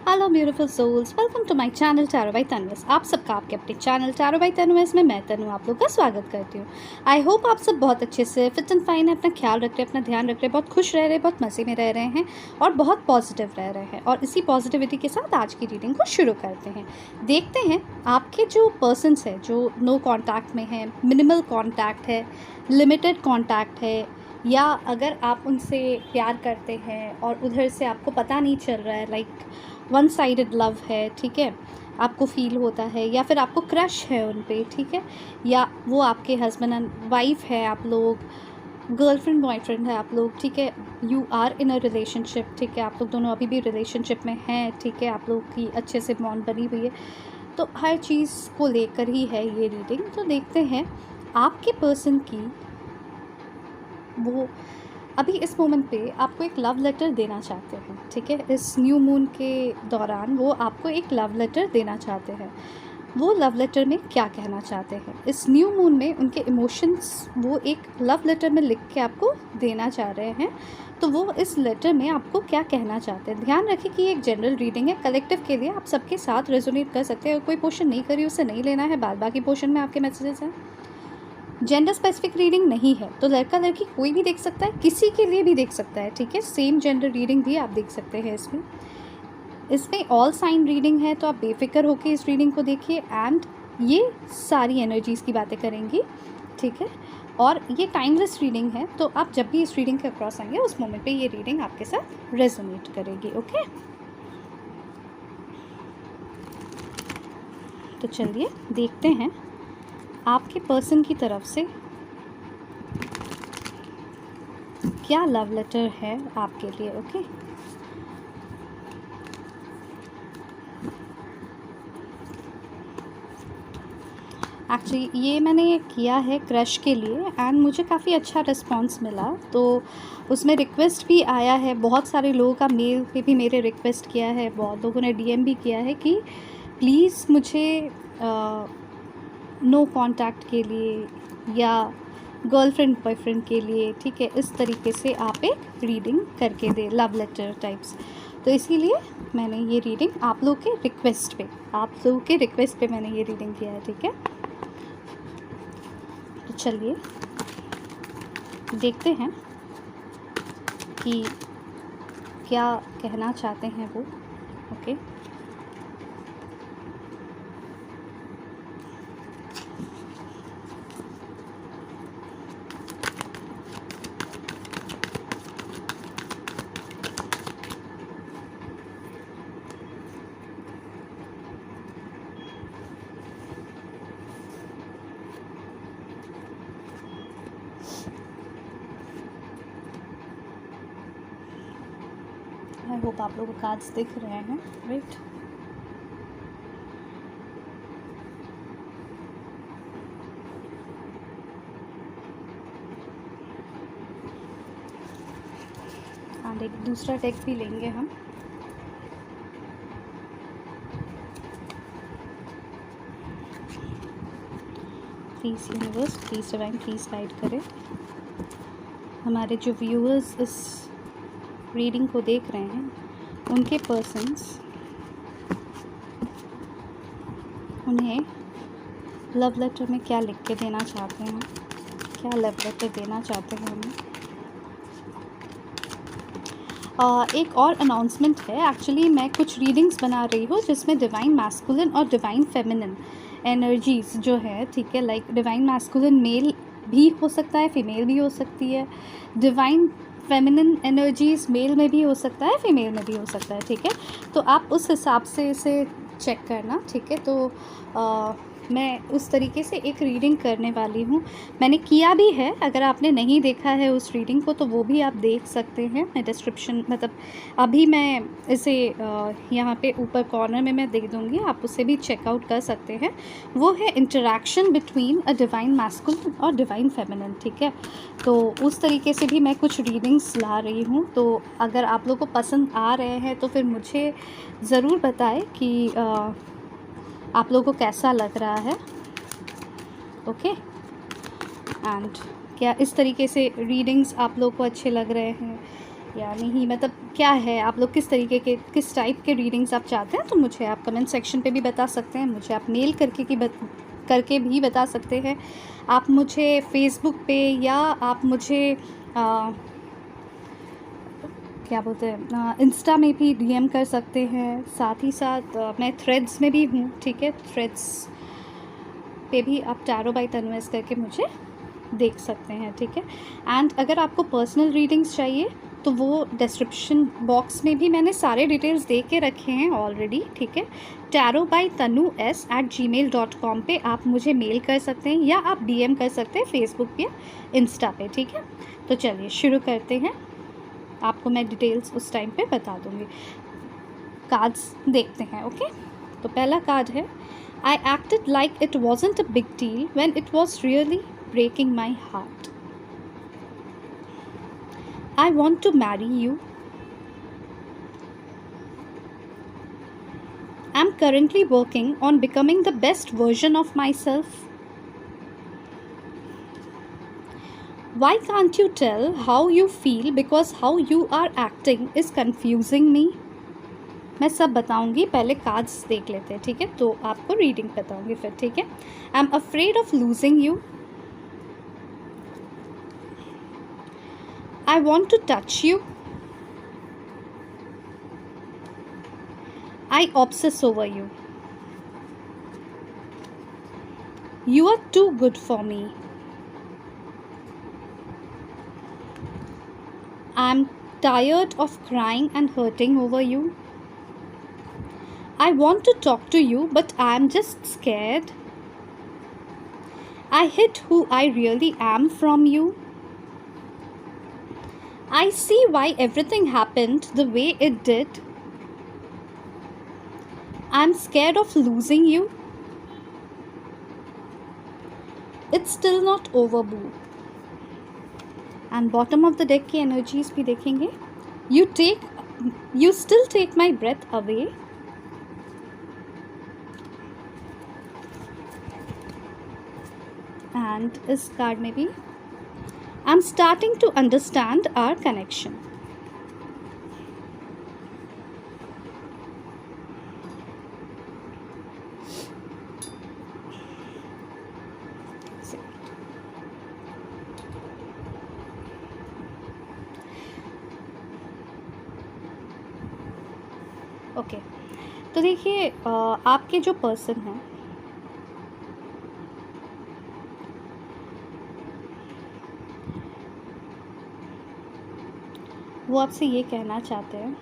Hello beautiful souls, welcome to my channel tarot by Tanvi's. आप सबका आपके अपने चैनल टैरो बाय तन्विस में मैं तनु आप लोग का स्वागत करती हूँ। आई होप आप सब बहुत अच्छे से फिट एंड फाइन है, अपना ख्याल रख रहे हैं, अपना ध्यान रख रहे हैं, बहुत खुश रह रहे हैं, बहुत मज़े में रह रहे हैं और बहुत पॉजिटिव रह रहे हैं। और इसी पॉजिटिविटी के साथ आज की रीडिंग को शुरू करते हैं। देखते हैं आपके जो पर्सन्स है, जो नो कॉन्टैक्ट में है, मिनिमल कॉन्टैक्ट है, लिमिटेड कॉन्टैक्ट है, या अगर आप उनसे प्यार करते हैं और उधर से आपको पता नहीं चल रहा है, लाइक वन साइडेड लव है, ठीक है, आपको फील होता है, या फिर आपको क्रश है उन पे, ठीक है, या वो आपके हस्बैंड एंड वाइफ है, आप लोग गर्लफ्रेंड बॉयफ्रेंड है आप लोग, ठीक है, you are in a relationship, ठीक है, आप लोग दोनों अभी भी रिलेशनशिप में हैं, ठीक है, आप लोग की अच्छे से बॉन्ड बनी हुई है। तो हर चीज़ को लेकर ही है ये रीडिंग। तो देखते हैं आपके पर्सन की वो अभी इस मोमेंट पे आपको एक लव लेटर देना चाहते हैं, ठीक है। इस न्यू मून के दौरान वो आपको एक लव लेटर देना चाहते हैं। वो लव लेटर में क्या कहना चाहते हैं इस न्यू मून में, उनके इमोशंस वो एक लव लेटर में लिख के आपको देना चाह रहे हैं। तो वो इस लेटर में आपको क्या कहना चाहते हैं। ध्यान रखें कि ये एक जनरल रीडिंग है, कलेक्टिव के लिए, आप सबके साथ रेजोनेट कर सकते हैं। कोई पोर्शन नहीं करी उसे नहीं लेना है, बाद बाकी पोर्शन में आपके मैसेजेस हैं। जेंडर स्पेसिफिक रीडिंग नहीं है, तो लड़का लड़की कोई भी देख सकता है, किसी के लिए भी देख सकता है, ठीक है। सेम जेंडर रीडिंग भी आप देख सकते हैं इसमें ऑल साइन रीडिंग है, तो आप बेफिक्र होकर इस रीडिंग को देखिए। एंड ये सारी एनर्जीज़ की बातें करेंगी, ठीक है, और ये टाइमलेस रीडिंग है। तो आप जब भी इस रीडिंग के अक्रॉस आएंगे उस मोमेंट पे ये रीडिंग आपके साथ रेजोनेट करेगी। ओके, तो चलिए देखते हैं आपके पर्सन की तरफ से क्या लव लेटर है आपके लिए। ओके, एक्चुअली ये मैंने किया है क्रश के लिए एंड मुझे काफ़ी अच्छा रिस्पांस मिला। तो उसमें रिक्वेस्ट भी आया है, बहुत सारे लोगों का मेल पे भी मेरे रिक्वेस्ट किया है, बहुत लोगों ने डीएम भी किया है कि प्लीज़ मुझे नो कॉन्टैक्ट के लिए या गर्लफ्रेंड बॉयफ्रेंड के लिए, ठीक है, इस तरीके से आप एक रीडिंग करके दे, लव लेटर टाइप्स। तो इसीलिए मैंने ये रीडिंग आप लोग के रिक्वेस्ट पे मैंने ये रीडिंग किया है, ठीक है। तो चलिए देखते हैं कि क्या कहना चाहते हैं वो। ओके, आई होप आप लोगों को कार्ड्स दिख रहे हैं, राइट। एंड एक दूसरा टेक्स्ट भी लेंगे हम। Please universe, please divine, please guide करें हमारे जो व्यूअर्स इस रीडिंग को देख रहे हैं, उनके पर्सन्स, उन्हें लव लेटर में क्या लिख के देना चाहते हैं, क्या लव लेटर देना चाहते हैं उन्हें। एक और अनाउंसमेंट है, एक्चुअली मैं कुछ रीडिंग्स बना रही हूँ जिसमें डिवाइन मैस्कुलिन और डिवाइन फेमिनिन एनर्जीज़ जो है, ठीक है, लाइक डिवाइन मैस्कुलिन मेल भी हो सकता है, फीमेल भी हो सकती है, डिवाइन फेमिनिन एनर्जीज़ मेल में भी हो सकता है, फीमेल में भी हो सकता है, ठीक है। तो आप उस हिसाब से इसे चेक करना, ठीक है। तो मैं उस तरीके से एक रीडिंग करने वाली हूँ, मैंने किया भी है। अगर आपने नहीं देखा है उस रीडिंग को तो वो भी आप देख सकते हैं, मैं डिस्क्रिप्शन मतलब अभी मैं इसे यहाँ पे ऊपर कॉर्नर में मैं दे दूँगी, आप उसे भी चेकआउट कर सकते हैं। वो है interaction between a divine masculine और डिवाइन फेमिनिन, ठीक है। तो उस तरीके से भी मैं कुछ रीडिंग्स ला रही हूँ। तो अगर आप लोगों को पसंद आ रहे हैं तो फिर मुझे ज़रूर बताएं कि आप लोगों को कैसा लग रहा है। ओके, एंड क्या इस तरीके से रीडिंग्स आप लोग को अच्छे लग रहे हैं, या नहीं, मतलब क्या है, आप लोग किस तरीके के, किस टाइप के रीडिंग्स आप चाहते हैं, तो मुझे आप कमेंट सेक्शन पे भी बता सकते हैं, मुझे आप मेल करके भी बता सकते हैं। आप मुझे फेसबुक पे या आप मुझे क्या बोलते हैं, इंस्टा में भी डीएम कर सकते हैं। साथ ही साथ मैं थ्रेड्स में भी हूँ, ठीक है, थ्रेड्स पे भी आप टैरो बाय तनु एस करके मुझे देख सकते हैं, ठीक है। एंड अगर आपको पर्सनल रीडिंग्स चाहिए तो वो डिस्क्रिप्शन बॉक्स में भी मैंने सारे डिटेल्स दे के रखे हैं ऑलरेडी, ठीक है। tarotbytanu@gmail.com पे आप मुझे मेल कर सकते हैं या आप डीएम कर सकते हैं फेसबुक या इंस्टा पे, ठीक है। तो चलिए शुरू करते हैं, आपको मैं डिटेल्स उस टाइम पे बता दूँगी। कार्ड्स देखते हैं, ओके। तो पहला कार्ड है, I acted like it wasn't a big deal when it was really breaking my heart. I want to marry you. I'm currently working on becoming the best version of myself. Why can't you tell how you feel because how you are acting is confusing me. मैं सब बताऊंगी, पहले cards देख लेते हैं, ठीक है, तो आपको रीडिंग बताऊंगी फिर, ठीक है। I am afraid of losing you. I want to touch you. I obsess over you. You are too good for me. I am tired of crying and hurting over you. I want to talk to you, but I am just scared. I hid who I really am from you. I see why everything happened the way it did. I'm scared of losing you. It's still not over, boo. And bottom of the deck की energies भी देखेंगे. You still take my breath away. And इस card में भी I am starting to understand our connection. Okay, तो देखिए आपके जो पर्सन हैं वो आपसे ये कहना चाहते हैं,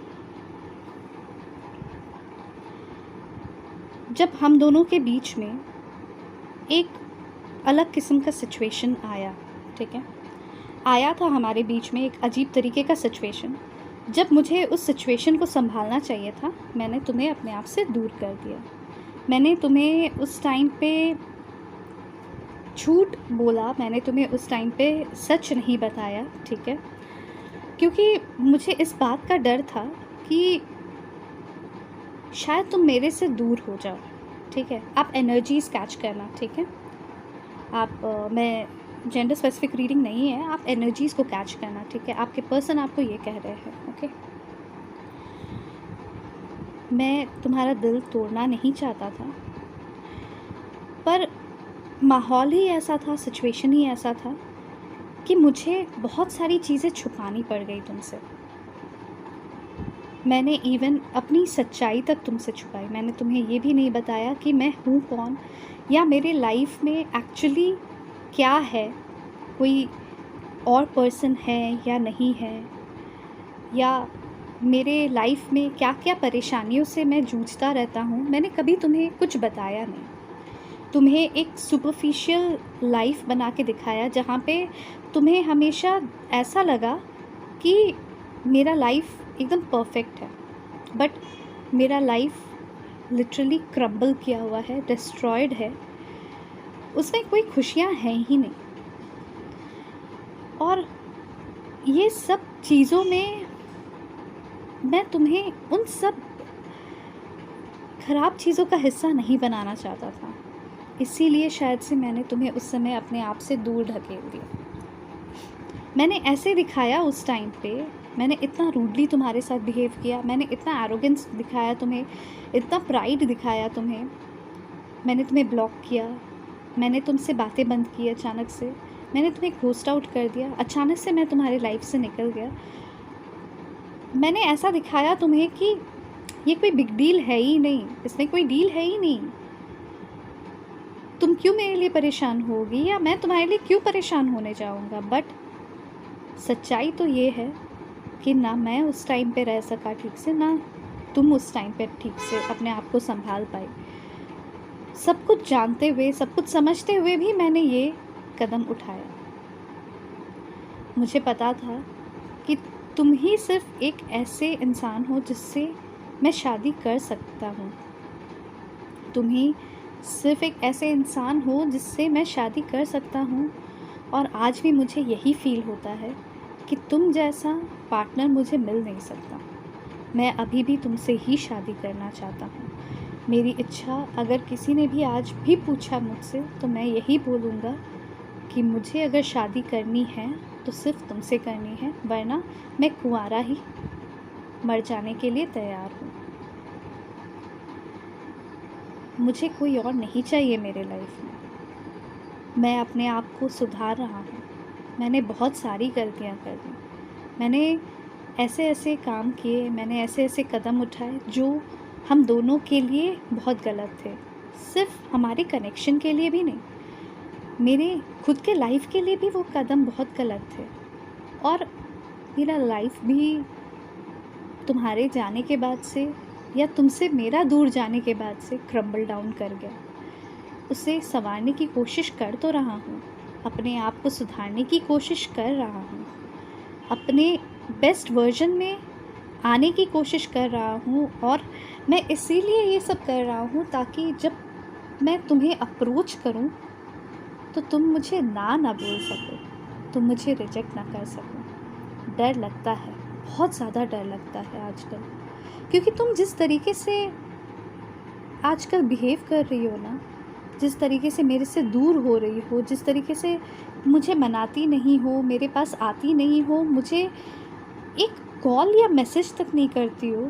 जब हम दोनों के बीच में एक अलग किस्म का सिचुएशन आया, ठीक है, आया था हमारे बीच में एक अजीब तरीके का सिचुएशन, जब मुझे उस सिचुएशन को संभालना चाहिए था मैंने तुम्हें अपने आप से दूर कर दिया। मैंने तुम्हें उस टाइम पे झूठ बोला, मैंने तुम्हें उस टाइम पे सच नहीं बताया, ठीक है, क्योंकि मुझे इस बात का डर था कि शायद तुम मेरे से दूर हो जाओ, ठीक है। आप एनर्जीज कैच करना, ठीक है, आप मैं जेंडर स्पेसिफिक रीडिंग नहीं है, आप एनर्जीज़ को कैच करना, ठीक है। आपके पर्सन आपको ये कह रहे हैं, ओके, मैं तुम्हारा दिल तोड़ना नहीं चाहता था, पर माहौल ही ऐसा था, सिचुएशन ही ऐसा था कि मुझे बहुत सारी चीज़ें छुपानी पड़ गई तुमसे। मैंने इवन अपनी सच्चाई तक तुमसे छुपाई। मैंने तुम्हें ये भी नहीं बताया कि मैं हूँ कौन, या मेरे लाइफ में एक्चुअली क्या है, कोई और पर्सन है या नहीं है, या मेरे लाइफ में क्या क्या परेशानियों से मैं जूझता रहता हूँ। मैंने कभी तुम्हें कुछ बताया नहीं, तुम्हें एक सुपरफिशियल लाइफ बना के दिखाया जहाँ पे तुम्हें हमेशा ऐसा लगा कि मेरा लाइफ एकदम परफेक्ट है, बट मेरा लाइफ लिटरली क्रम्बल किया हुआ है, डिस्ट्रॉयड है, उसमें कोई खुशियाँ हैं ही नहीं। और ये सब चीज़ों में मैं तुम्हें उन सब ख़राब चीज़ों का हिस्सा नहीं बनाना चाहता था, इसीलिए शायद से मैंने तुम्हें उस समय अपने आप से दूर ढकेल दिया। मैंने ऐसे दिखाया उस टाइम पे, मैंने इतना रूडली तुम्हारे साथ बिहेव किया, मैंने इतना एरोगेंस दिखाया तुम्हें, इतना प्राइड दिखाया तुम्हें, मैंने तुम्हें ब्लॉक किया, मैंने तुमसे बातें बंद की अचानक से, मैंने तुम्हें घोस्ट आउट कर दिया, अचानक से मैं तुम्हारी लाइफ से निकल गया। मैंने ऐसा दिखाया तुम्हें कि ये कोई बिग डील है ही नहीं, इसमें कोई डील है ही नहीं। तुम क्यों मेरे लिए परेशान होगी या मैं तुम्हारे लिए क्यों परेशान होने जाऊँगा। बट सच्चाई तो ये है कि ना मैं उस टाइम पे रह सका ठीक से, ना तुम उस टाइम पे ठीक से अपने आप को संभाल पाई। सब कुछ जानते हुए, सब कुछ समझते हुए भी मैंने ये कदम उठाया। मुझे पता था कि तुम ही सिर्फ एक ऐसे इंसान हो जिससे मैं शादी कर सकता हूँ। तुम ही सिर्फ एक ऐसे इंसान हो जिससे मैं शादी कर सकता हूँ। और आज भी मुझे यही फील होता है कि तुम जैसा पार्टनर मुझे मिल नहीं सकता। मैं अभी भी तुमसे ही शादी करना चाहता हूँ। मेरी इच्छा अगर किसी ने भी आज भी पूछा मुझसे तो मैं यही बोलूँगा कि मुझे अगर शादी करनी है तो सिर्फ तुमसे करनी है, वरना मैं कुंवारा ही मर जाने के लिए तैयार हूँ। मुझे कोई और नहीं चाहिए मेरे लाइफ में। मैं अपने आप को सुधार रहा हूँ। मैंने बहुत सारी गलतियाँ कर दी, मैंने ऐसे ऐसे काम किए, मैंने ऐसे ऐसे कदम उठाए जो हम दोनों के लिए बहुत गलत थे। सिर्फ हमारे कनेक्शन के लिए भी नहीं, मेरे खुद के लाइफ के लिए भी वो कदम बहुत गलत थे। और मेरा लाइफ भी तुम्हारे जाने के बाद से या तुमसे मेरा दूर जाने के बाद से क्रम्बल डाउन कर गया। उसे संवारने की कोशिश कर तो रहा हूँ, अपने आप को सुधारने की कोशिश कर रहा हूँ, अपने बेस्ट वर्जन में आने की कोशिश कर रहा हूँ। और मैं इसीलिए ये सब कर रहा हूँ ताकि जब मैं तुम्हें अप्रोच करूँ तो तुम मुझे ना बोल सको, तुम मुझे रिजेक्ट ना कर सको। डर लगता है, बहुत ज़्यादा डर लगता है आजकल, क्योंकि तुम जिस तरीके से आजकल बिहेव कर रही हो ना, जिस तरीके से मेरे से दूर हो रही हो, जिस तरीके से मुझे मनाती नहीं हो, मेरे पास आती नहीं हो, मुझे एक कॉल या मैसेज तक नहीं करती हो।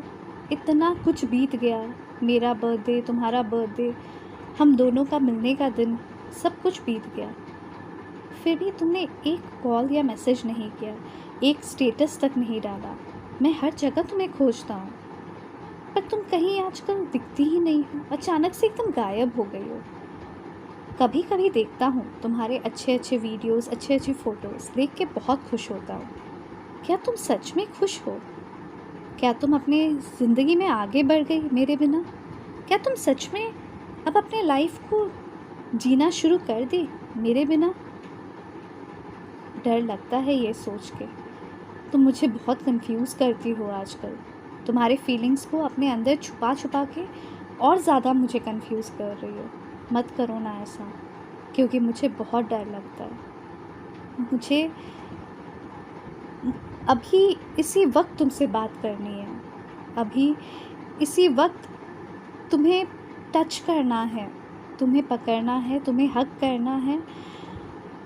इतना कुछ बीत गया, मेरा बर्थडे, तुम्हारा बर्थडे, हम दोनों का मिलने का दिन, सब कुछ बीत गया, फिर भी तुमने एक कॉल या मैसेज नहीं किया, एक स्टेटस तक नहीं डाला। मैं हर जगह तुम्हें खोजता हूँ, पर तुम कहीं आजकल दिखती ही नहीं हो, अचानक से एकदम गायब हो गई हो। कभी कभी देखता हूँ तुम्हारे अच्छे अच्छे वीडियोस, अच्छे अच्छे फ़ोटोज़ देख के बहुत खुश होता हूँ। क्या तुम सच में खुश हो? क्या तुम अपने ज़िंदगी में आगे बढ़ गई मेरे बिना? क्या तुम सच में अब अपने लाइफ को जीना शुरू कर दी मेरे बिना? डर लगता है ये सोच के। तुम मुझे बहुत कंफ्यूज करती हो आजकल। तुम्हारे फीलिंग्स को अपने अंदर छुपा छुपा के और ज़्यादा मुझे कंफ्यूज कर रही हो। मत करो ना ऐसा, क्योंकि मुझे बहुत डर लगता है। मुझे अभी इसी वक्त तुमसे बात करनी है, अभी इसी वक्त तुम्हें टच करना है, तुम्हें पकड़ना है, तुम्हें हग करना है,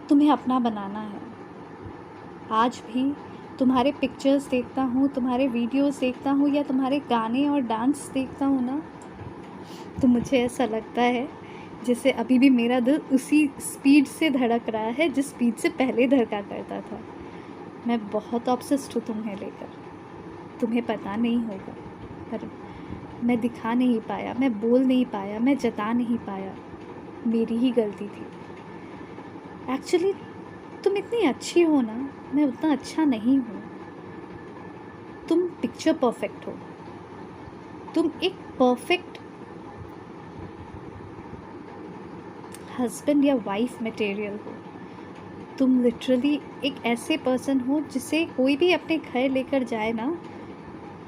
तुम्हें अपना बनाना है। आज भी तुम्हारे पिक्चर्स देखता हूँ, तुम्हारे वीडियोस देखता हूँ या तुम्हारे गाने और डांस देखता हूँ ना, तो मुझे ऐसा लगता है जैसे अभी भी मेरा दिल उसी स्पीड से धड़क रहा है जिस स्पीड से पहले धड़का करता था। मैं बहुत ऑब्सेस्ड हूँ तुम्हें लेकर, तुम्हें पता नहीं होगा, पर मैं दिखा नहीं पाया, मैं बोल नहीं पाया, मैं जता नहीं पाया। मेरी ही गलती थी। एक्चुअली तुम इतनी अच्छी हो ना, मैं उतना अच्छा नहीं हूँ। तुम पिक्चर परफेक्ट हो, तुम एक परफेक्ट हस्बैंड या वाइफ मटेरियल हो। तुम लिटरली एक ऐसे पर्सन हो जिसे कोई भी अपने घर लेकर जाए ना,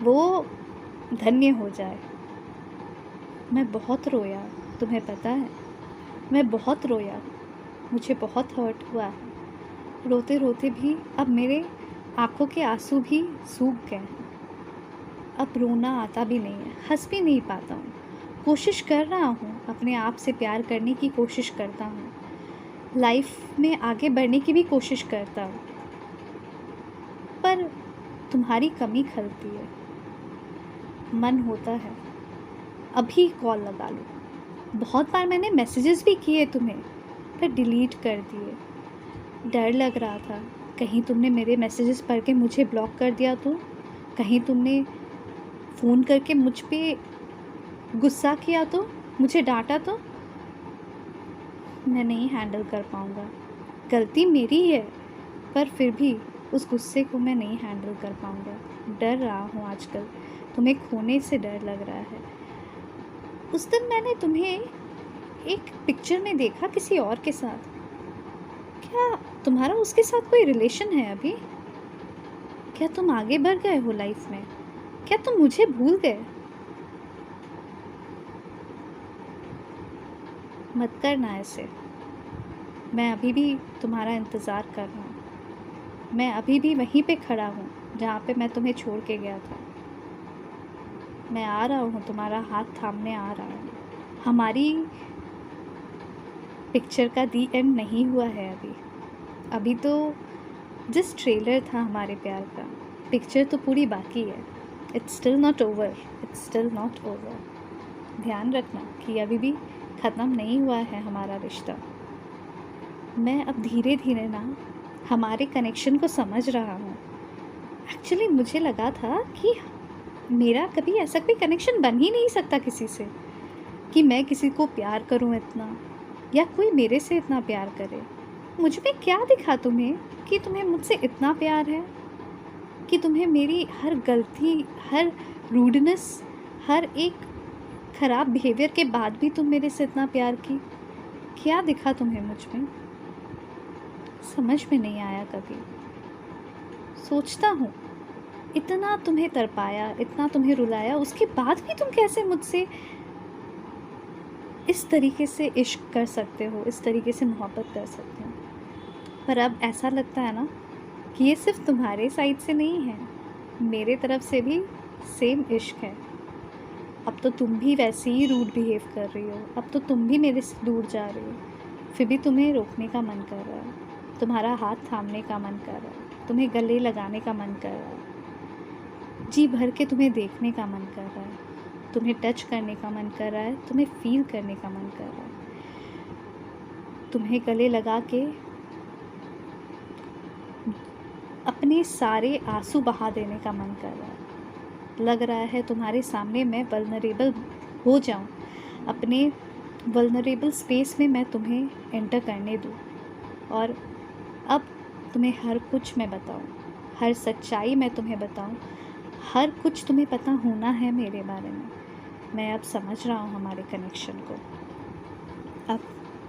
वो धन्य हो जाए। मैं बहुत रोया, तुम्हें पता है, मैं बहुत रोया, मुझे बहुत हर्ट हुआ है। रोते रोते भी अब मेरे आँखों के आंसू भी सूख गए हैं। अब रोना आता भी नहीं है, हंस भी नहीं पाता हूँ। कोशिश कर रहा हूँ, अपने आप से प्यार करने की कोशिश करता हूँ, लाइफ में आगे बढ़ने की भी कोशिश करता हूँ, पर तुम्हारी कमी खलती है। मन होता है अभी कॉल लगा लो। बहुत बार मैंने मैसेजेस भी किए तुम्हें, पर डिलीट कर दिए। डर लग रहा था कहीं तुमने मेरे मैसेजेस पढ़ के मुझे ब्लॉक कर दिया तो, कहीं तुमने फ़ोन करके मुझ पे गुस्सा किया तो, मुझे डांटा तो। मैं नहीं हैंडल कर पाऊँगा। गलती मेरी है, पर फिर भी उस गुस्से को मैं नहीं हैंडल कर पाऊँगा। डर रहा हूँ आजकल, तुम्हें खोने से डर लग रहा है। उस दिन मैंने तुम्हें एक पिक्चर में देखा किसी और के साथ। क्या तुम्हारा उसके साथ कोई रिलेशन है अभी? क्या तुम आगे बढ़ गए हो लाइफ में? क्या तुम मुझे भूल गए? मत करना ऐसे। मैं अभी भी तुम्हारा इंतज़ार कर रहा हूँ। मैं अभी भी वहीं पे खड़ा हूँ जहाँ पे मैं तुम्हें छोड़ के गया था। मैं आ रहा हूँ, तुम्हारा हाथ थामने आ रहा हूँ। हमारी पिक्चर का दी एंड नहीं हुआ है अभी तो जिस ट्रेलर था हमारे प्यार का, पिक्चर तो पूरी बाकी है। It's still not over, it's still not over. ध्यान रखना कि अभी भी ख़त्म नहीं हुआ है हमारा रिश्ता। मैं अब धीरे धीरे ना हमारे कनेक्शन को समझ रहा हूँ। एक्चुअली मुझे लगा था कि मेरा कभी ऐसा कोई कनेक्शन बन ही नहीं सकता किसी से, कि मैं किसी को प्यार करूँ इतना, या कोई मेरे से इतना प्यार करे। मुझ में क्या दिखा तुम्हें कि तुम्हें मुझसे इतना प्यार है, कि तुम्हें मेरी हर गलती, हर रूडनेस, हर एक ख़राब बिहेवियर के बाद भी तुम मेरे से इतना प्यार की? क्या दिखा तुम्हें मुझ में? समझ में नहीं आया कभी। सोचता हूँ इतना तुम्हें तड़पाया, इतना तुम्हें रुलाया, उसके बाद भी तुम कैसे मुझसे इस तरीके से इश्क कर सकते हो, इस तरीके से मोहब्बत कर सकते हो। पर अब ऐसा लगता है ना कि ये सिर्फ तुम्हारे साइड से नहीं है, मेरे तरफ से भी सेम इश्क है। अब तो तुम भी वैसे ही रूड बिहेव कर रही हो, अब तो तुम भी मेरे से दूर जा रही हो, फिर भी तुम्हें रोकने का मन कर रहा है, तुम्हारा हाथ थामने का मन कर रहा है, तुम्हें गले लगाने का मन कर रहा है, जी भर के तुम्हें देखने का मन कर रहा है, तुम्हें टच करने का मन कर रहा है, तुम्हें फील करने का मन कर रहा है, तुम्हें गले लगा के अपने सारे आंसू बहा देने का मन कर रहा है। लग रहा है तुम्हारे सामने मैं वल्नरेबल हो जाऊं, अपने वल्नरेबल स्पेस में मैं तुम्हें एंटर करने दूं, और अब तुम्हें हर कुछ मैं बताऊं, हर सच्चाई मैं तुम्हें बताऊं, हर कुछ तुम्हें पता होना है मेरे बारे में। मैं अब समझ रहा हूँ हमारे कनेक्शन को। अब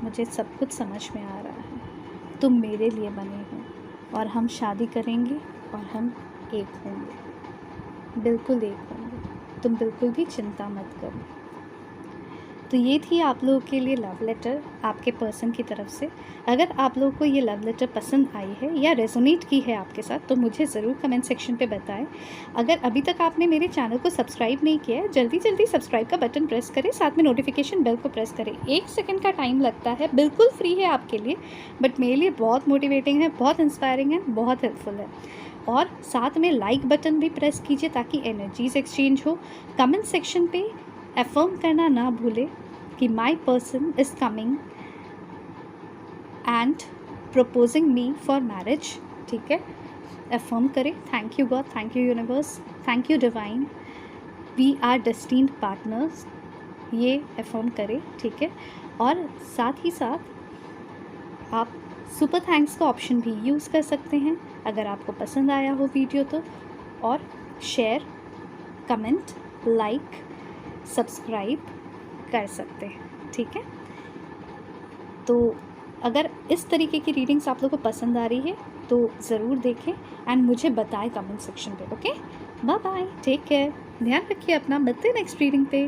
मुझे सब कुछ समझ में आ रहा है। तुम मेरे लिए बने हो, और हम शादी करेंगे और हम एक होंगे, बिल्कुल एक होंगे। तुम बिल्कुल भी चिंता मत करो। तो ये थी आप लोगों के लिए लव लेटर आपके पर्सन की तरफ से। अगर आप लोगों को ये लव लेटर पसंद आई है या रेजोनेट की है आपके साथ, तो मुझे ज़रूर कमेंट सेक्शन पे बताएं। अगर अभी तक आपने मेरे चैनल को सब्सक्राइब नहीं किया है, जल्दी जल्दी सब्सक्राइब का बटन प्रेस करें, साथ में नोटिफिकेशन बेल को प्रेस करें। 1 सेकंड का टाइम लगता है, बिल्कुल फ्री है आपके लिए, बट मेरे लिए बहुत मोटिवेटिंग है, बहुत इंस्पायरिंग है, बहुत हेल्पफुल है। और साथ में लाइक बटन भी प्रेस कीजिए ताकि एनर्जीज एक्सचेंज हो। कमेंट सेक्शन पे अफर्म करना ना भूले कि my person is coming and proposing me for marriage. ठीक है, अफर्म करें। Thank you God, thank you universe, thank you divine, we are destined partners. ये अफर्म करें, ठीक है। और साथ ही साथ आप सुपर थैंक्स का ऑप्शन भी यूज़ कर सकते हैं अगर आपको पसंद आया हो वीडियो तो, और शेयर, कमेंट, लाइक, सब्सक्राइब कर सकते हैं, ठीक है। तो अगर इस तरीके की रीडिंग्स आप लोगों को पसंद आ रही है तो ज़रूर देखें एंड मुझे बताएं कमेंट सेक्शन पे। Okay, bye bye, take care, ध्यान रखिए अपना, मिलते हैं नेक्स्ट रीडिंग पे।